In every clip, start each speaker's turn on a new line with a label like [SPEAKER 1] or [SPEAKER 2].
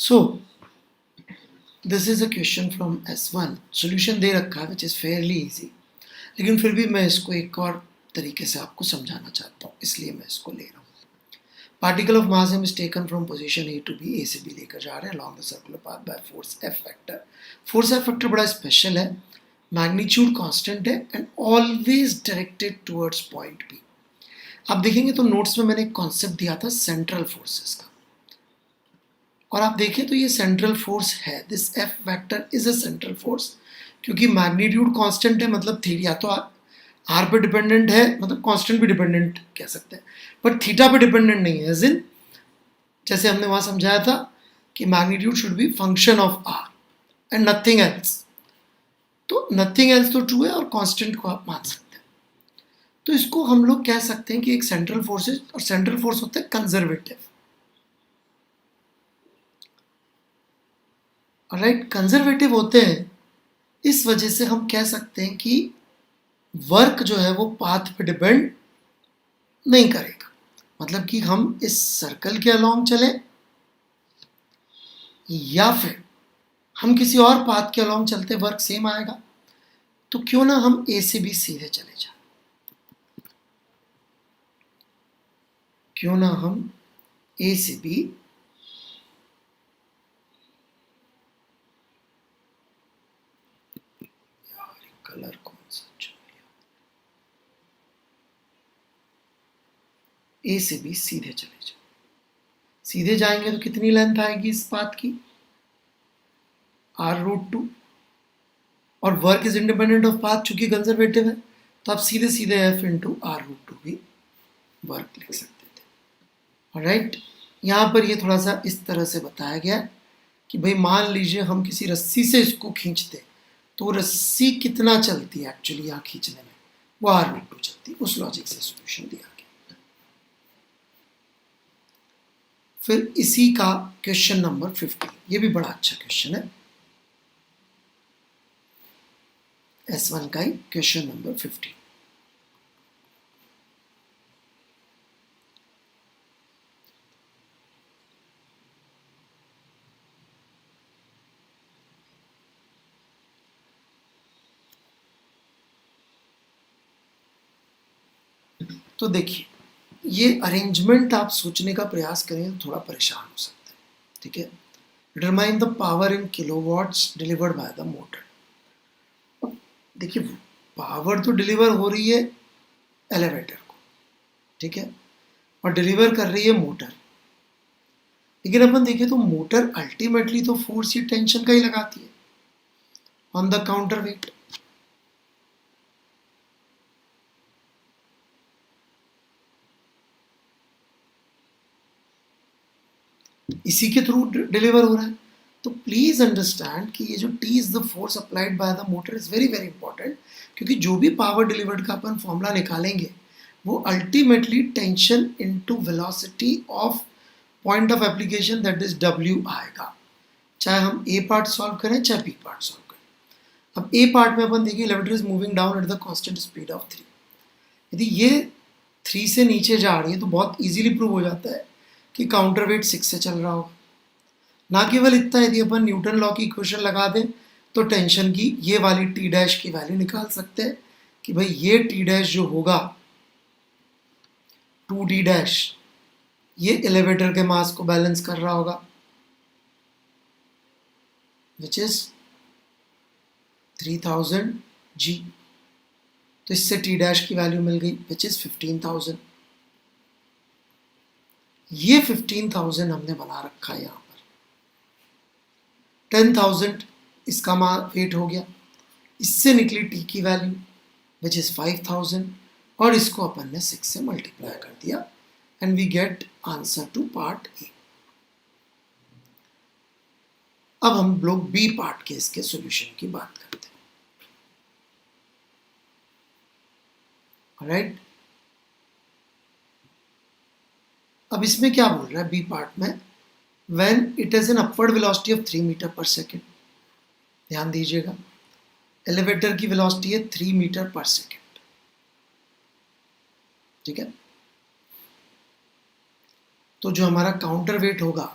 [SPEAKER 1] So this is a question from S1, solution दे रखा है विच इज़ फेयरली ईजी, लेकिन फिर भी मैं इसको एक और तरीके से आपको समझाना चाहता हूँ, इसलिए मैं इसको ले रहा हूँ। Particle of mass M is taken from position A to B, A से बी लेकर जा रहे हैं along the circular path by force F factor. Force F factor बड़ा स्पेशल है, मैग्नीट्यूड कांस्टेंट है and always directed towards point B. आप देखेंगे तो नोट्स में मैंने एक कॉन्सेप्ट दिया था सेंट्रल फोर्सेस का, और आप देखें तो ये सेंट्रल फोर्स है, this F vector is a central force, क्योंकि मैग्नीट्यूड कांस्टेंट है, मतलब थीटा या तो आर पे डिपेंडेंट है, मतलब कांस्टेंट भी डिपेंडेंट कह सकते हैं, पर थीटा पे डिपेंडेंट नहीं है, एज इन जैसे हमने वहां समझाया था कि magnitude should be function of R and nothing else, तो नथिंग एल्स तो ट्रू है और कांस्टेंट को आप मान सकते हैं। तो इसको हम लोग कह सकते हैं कि एक सेंट्रल फोर्स है, और सेंट्रल फोर्स होता है कंजर्वेटिव। राइट, कंजर्वेटिव होते हैं, इस वजह से हम कह सकते हैं कि वर्क जो है वो पाथ पे डिपेंड नहीं करेगा, मतलब कि हम इस सर्कल के अलोंग चले या फिर हम किसी और पाथ के अलोंग चलते वर्क सेम आएगा। तो क्यों ना हम ए से बी सीधे चले जाए, क्यों ना हम ए से बी कलर कौन सा चाहिए, ए से बी सीधे चले जाए। सीधे जाएंगे तो कितनी लेंथ आएगी इस पाथ की, r√2, और work is independent of path, चूंकि कंजर्वेटिव है तो आप सीधे सीधे f इंटू r√2 भी वर्क लिख सकते थे। राइट, यहाँ पर ये थोड़ा सा इस तरह से बताया गया कि भाई मान लीजिए हम किसी रस्सी से इसको खींचते, तो रस्सी कितना चलती है एक्चुअली यहाँ खींचने में, वो r√2 चलती, उस लॉजिक से सोल्यूशन दिया गया। फिर इसी का क्वेश्चन नंबर 50, ये भी बड़ा अच्छा क्वेश्चन है, S1 का ही क्वेश्चन नंबर 50। तो देखिए, ये अरेंजमेंट आप सोचने का प्रयास करें तो थोड़ा परेशान हो सकते हैं, ठीक है। Determine the power in kilowatts delivered by the motor. देखिए, पावर तो डिलीवर हो रही है एलिवेटर को, ठीक है, और डिलीवर कर रही है मोटर, लेकिन अपन देखें तो मोटर अल्टीमेटली तो फोर्स ही टेंशन का ही लगाती है ऑन द काउंटर वेट। इसी के थ्रू डिलीवर हो रहा है। तो प्लीज अंडरस्टैंड कि ये जो T is the force applied by the motor is very very important, क्योंकि जो भी पावर डिलीवर्ड का अपन फॉर्मूला निकालेंगे वो ultimately tension into velocity of point of application that is W आएगा, चाहे हम ए पार्ट सॉल्व करें चाहे बी पार्ट सॉल्व करें। अब ए पार्ट में अपन देखिए elevator is moving down at the constant speed of 3, यदि ये 3 से नीचे जा रही है तो बहुत इजीली प्रूव हो जाता है कि काउंटर वेट 6 से चल रहा होगा। ना केवल इतना, यदि अपन न्यूटन लॉ की इक्वेशन लगा दें तो टेंशन की ये वाली टी डैश की वैल्यू निकाल सकते हैं कि भाई ये टी डैश जो होगा 2d डैश, ये एलिवेटर के मास को बैलेंस कर रहा होगा विच इज 3000 g। तो इससे टी डैश की वैल्यू मिल गई विच इज 15,000। ये 15,000 हमने बना रखा है यहाँ पर, 10,000 इसका वेट हो गया, इससे निकली टी की वैल्यू विच इज 5,000, और इसको अपन ने 6 से मल्टीप्लाई कर दिया and we get answer to part A. अब हम लोग बी पार्ट के इसके सॉल्यूशन की बात करते हैं। राइट, अब इसमें क्या बोल रहा है बी पार्ट में, when it is an upward velocity of 3 metre per second, ध्यान दीजिएगा एलिवेटर की वेलोसिटी है 3 मीटर पर सेकेंड, ठीक है। तो जो हमारा काउंटर वेट होगा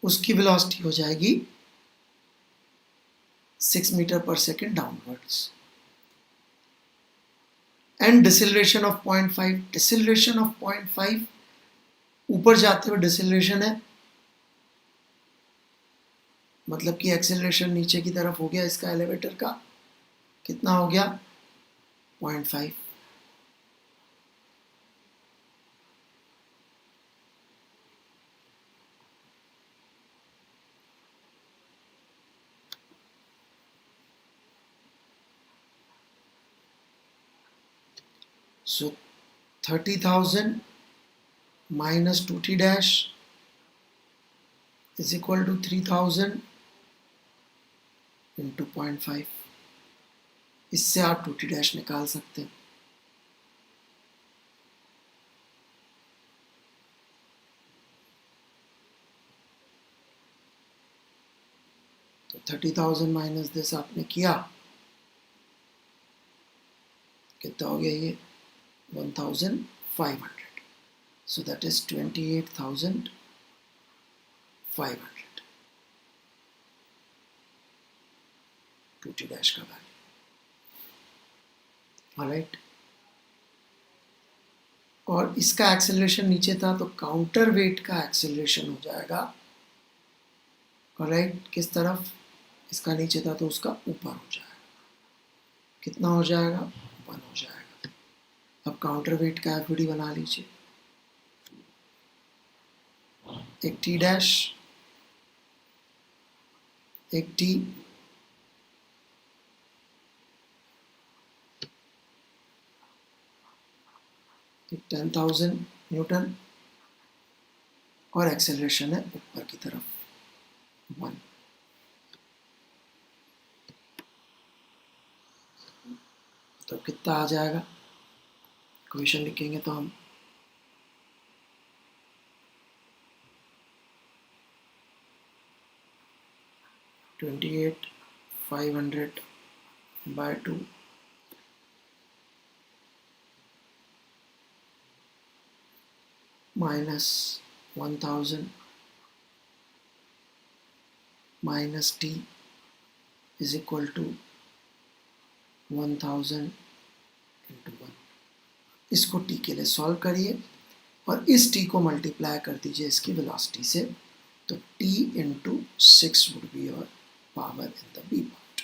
[SPEAKER 1] उसकी वेलोसिटी हो जाएगी 6 metre per second downwards. And deceleration of 0.5, deceleration of 0.5 ऊपर जाते हुए डिसेलरेशन है, मतलब कि एक्सेलरेशन नीचे की तरफ हो गया इसका एलिवेटर का, कितना हो गया 0.5। So 30,000 minus 2t dash is equal to 3,000 into 0.5। इससे आप 2t dash निकाल सकते हैं। तो 30,000 माइनस दिस आपने किया, कितना हो गया ये 1,500। So that is 28,500 2t dash का वैल्यू। ऑलराइट, और इसका एक्सेलरेशन नीचे था तो काउंटर वेट का एक्सेलरेशन हो जाएगा। ऑलराइट, किस तरफ, इसका नीचे था तो उसका ऊपर हो जाएगा, कितना हो जाएगा 1 हो जाएगा। अब काउंटर वेट का एफडी बना लीजिए, एक टी डैश, एक टी, एक 10,000 न्यूटन, और एक्सेलरेशन है ऊपर की तरफ 1। तो कितना आ जाएगा, इक्वेशन लिखेंगे तो हम 28,500 by 2 minus 1,000 minus t is equal to 1,000 into 1। इसको t के लिए सॉल्व करिए और इस t को मल्टीप्लाई कर दीजिए इसकी वेलोसिटी से, तो t into 6 would be your power in the b part।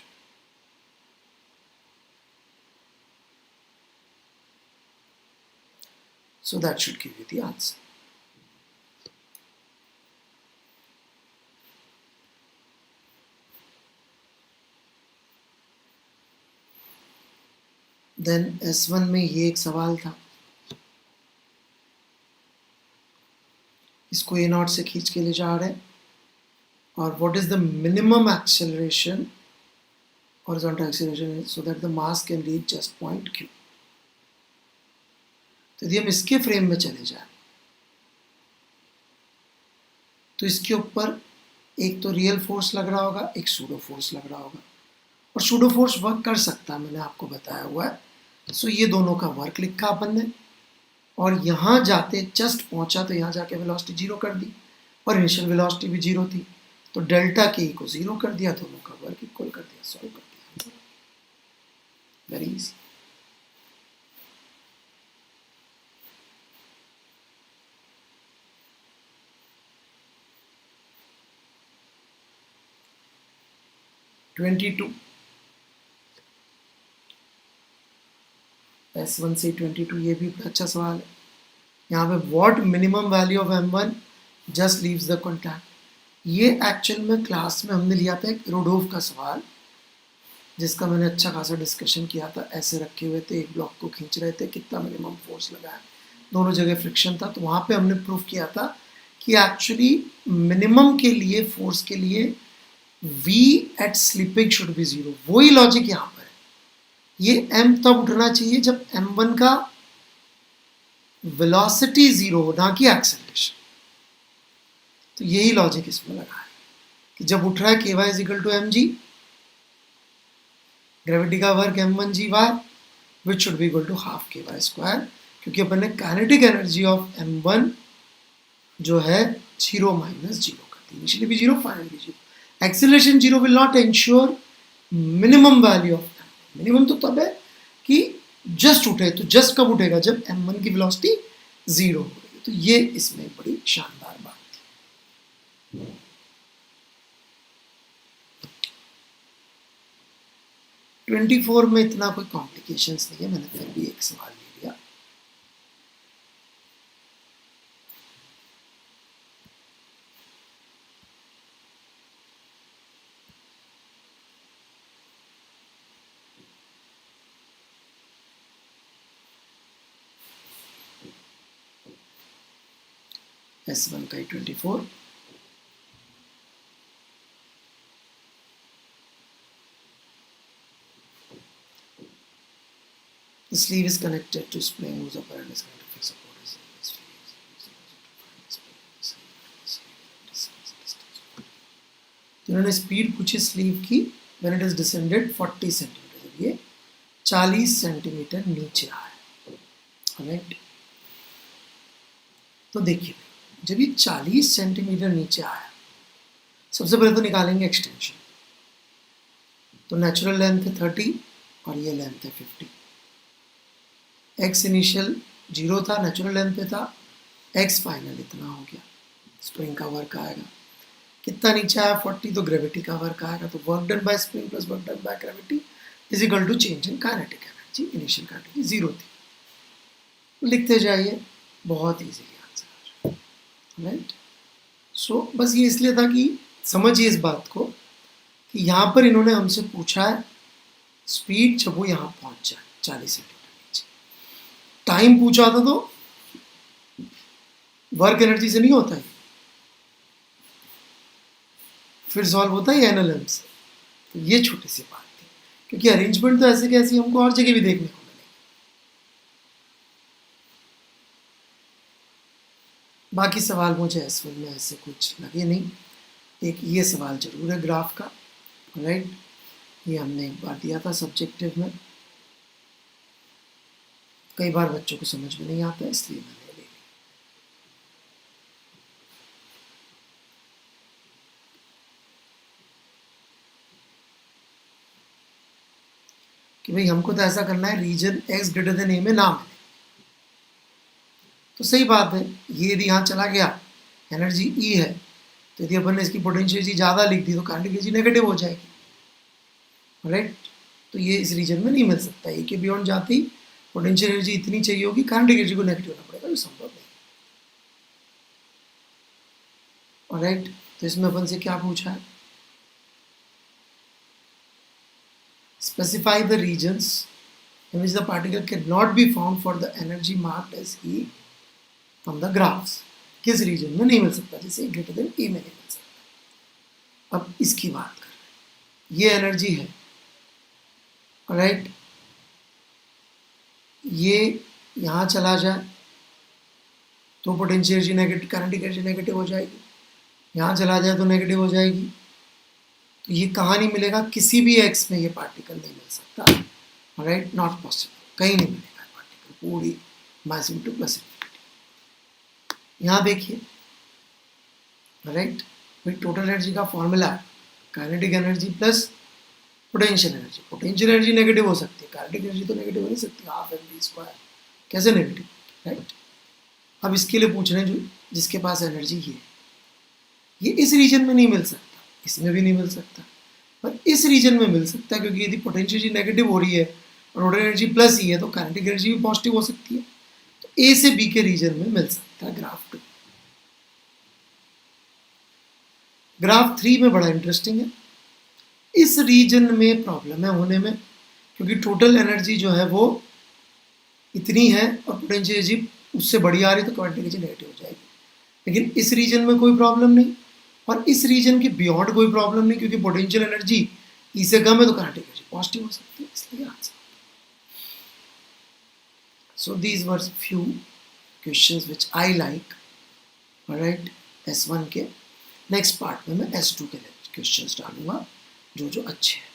[SPEAKER 1] So that should give you the answer। Then S1 में ये एक सवाल था, इसको A0 से खींच के ले जा रहे हैं, और what is the minimum acceleration, horizontal acceleration, so that the mass can reach just point Q। तो यदि हम इसके फ्रेम में चले जाएं तो इसके ऊपर एक तो रियल फोर्स लग रहा होगा, एक सूडो फोर्स लग रहा होगा, और सूडो फोर्स वर्क कर सकता है, मैंने आपको बताया हुआ है। सो ये दोनों का वर्क लिखा अपन ने, और यहाँ जाते जस्ट पहुंचा तो यहाँ जाके वेलोसिटी 0 कर दी, और इनिशियल वेलोसिटी भी 0 थी, तो डेल्टा के को 0 कर दिया, दोनों का वर्क इक्वल कर दिया, सॉल्व कर दिया। Very easy. S1 से 22, ये भी अच्छा सवाल है। यहाँ पे what minimum value of M1 just leaves the contact, ये एक्चुअल में क्लास में हमने लिया था एक रोडोव का सवाल, जिसका मैंने अच्छा खासा डिस्कशन किया था। ऐसे रखे हुए थे, एक ब्लॉक को खींच रहे थे, कितना मिनिमम फोर्स लगा है, दोनों जगह फ्रिक्शन था, तो वहाँ पे हमने प्रूफ किया था कि एक्चुअली मिनिमम के लिए फोर्स के लिए V at slipping should be 0। वही लॉजिक यहाँ पर है, ये M तब उठना चाहिए जब M1 का वेलोसिटी 0 हो, ना कि एक्सेलरेशन। तो यही लॉजिक इसमें लगा है कि जब उठ रहा है ky is equal to mg, gravity का work m1g/y which should be equal to half ky square, क्योंकि अपन ने काइनेटिक एनर्जी ऑफ m1 जो है 0 - 0 कर बात थी, इनिशियली भी जीरो, फाइनल भी zero. Acceleration zero will not ensure minimum value of m1। Minimum तो तब है कि जस्ट उठे, तो जस्ट कब उठेगा, जब m1 की वेलोसिटी जीरो हो गई। तो ये इसमें बड़ी शानदार बात थी। 24 में इतना कोई कॉम्प्लिकेशंस नहीं है, मैंने फिर भी एक सवाल ले लिया। S1 का 24। The sleeve is connected to spring whose upper end is connected to fixed support. तो इन्होंने स्पीड पूछी स्लीव की when it is descended 40 centimetre, जब ये 40 सेंटीमीटर नीचे आया। राइट, तो देखिए जब ये 40 सेंटीमीटर नीचे आया, सबसे पहले तो निकालेंगे एक्सटेंशन। तो नेचुरल लेंथ है 30 और ये लेंथ है 50। एक्स इनिशियल 0 था, नेचुरल लेंथ पे था, एक्स फाइनल इतना हो गया। स्प्रिंग का वर्क आएगा, कितना नीचे आया 40, तो ग्रेविटी का वर्क आएगा। तो work done by spring plus work done by gravity is equal to change in kinetic energy. Initial kinetic 0 थी, लिखते जाइए, बहुत ईजीली आंसर। राइट, सो बस ये इसलिए था कि समझिए इस बात को कि यहाँ पर इन्होंने हमसे पूछा है स्पीड जब वो यहाँ पहुँच जाए 40 सेंटीमीटर नीचे। टाइम पूछा था तो वर्क एनर्जी से नहीं होता है, फिर सॉल्व होता है एनएलएम से। तो ये छोटी सी बात थी, क्योंकि अरेंजमेंट तो ऐसे कैसी हमको और जगह भी देखने को मिलेगी। बाकी सवाल मुझे S1 में ऐसे कुछ लगे नहीं। एक ये सवाल जरूर है ग्राफ का। राइट, ये हमने एक बार दिया था सब्जेक्टिव में, कई बार बच्चों को समझ में नहीं आता, इसलिए मैंने ले लिया। कि भाई हमको तो ऐसा करना है region x greater than a में ना मिले। तो सही बात है, ये यदि यहाँ चला गया, एनर्जी E है, तो यदि अपन ने इसकी पोटेंशियल एनर्जी ज़्यादा लिख दी तो काइनेटिक एनर्जी नेगेटिव हो जाएगी। राइट, तो ये इस रीजन में नहीं मिल सकता। ए के बियॉन्ड जाती ही पोटेंशियल एनर्जी इतनी चाहिए होगी, काइनेटिक एनर्जी को नेगेटिव होना पड़ेगा, जो संभव नहीं। राइट, तो इसमें अपन से क्या पूछा है, specify the regions in which the particle cannot be found for the energy marked as E from the graphs। किस रीजन में नहीं मिल सकता, जैसे ग्रेटर देन E में नहीं मिल सकता। अब इसकी बात कर रहे हैं, ये एनर्जी है। राइट, ये यहाँ चला जाए तो potential energy negative, kinetic energy negative हो जाएगी। यहाँ चला जाए तो नेगेटिव हो जाएगी। तो ये कहाँ नहीं मिलेगा, किसी भी एक्स में ये पार्टिकल नहीं मिल सकता। राइट, नॉट पॉसिबल, कहीं नहीं मिलेगा पार्टिकल पूरी मास इनटू प्लस इन्फिनिटी। यहाँ देखिए, राइट, भाई टोटल एनर्जी का फॉर्मूला है kinetic energy plus potential energy. Potential energy negative हो सकती है, काइनेटिक एनर्जी तो नेगेटिव हो नहीं सकती, हाफ mv स्क्वायर, कैसे नेगेटिव। राइट, अब इसके लिए पूछ रहे हैं जो जिसके पास एनर्जी ये इस रीजन में नहीं मिल सकता, इसमें भी नहीं मिल सकता, पर इस रीजन में मिल सकता है, क्योंकि यदि पोटेंशियल एनर्जी नेगेटिव हो रही है और टोटल एनर्जी प्लस ही है तो काइनेटिक एनर्जी भी पॉजिटिव हो सकती है। तो ए से बी के रीजन में मिल सकता है ग्राफ 2। ग्राफ 3 में बड़ा इंटरेस्टिंग है, इस रीजन में प्रॉब्लम है होने में, क्योंकि टोटल एनर्जी जो है वो इतनी है और पोटेंशियल एनर्जी उससे बड़ी आ रही है, तो काइनेटिक एनर्जी नेगेटिव हो जाएगी। लेकिन इस रीजन में कोई प्रॉब्लम नहीं और इस रीजन के बियॉन्ड कोई प्रॉब्लम नहीं, क्योंकि पोटेंशियल एनर्जी ई से कम है तो काइनेटिक एनर्जी पॉजिटिव हो सकती है, इसलिए answer. So these were few questions which I like. Right, S1 के नेक्स्ट पार्ट में मैं S2 के क्वेश्चंस डालूंगा जो अच्छे हैं।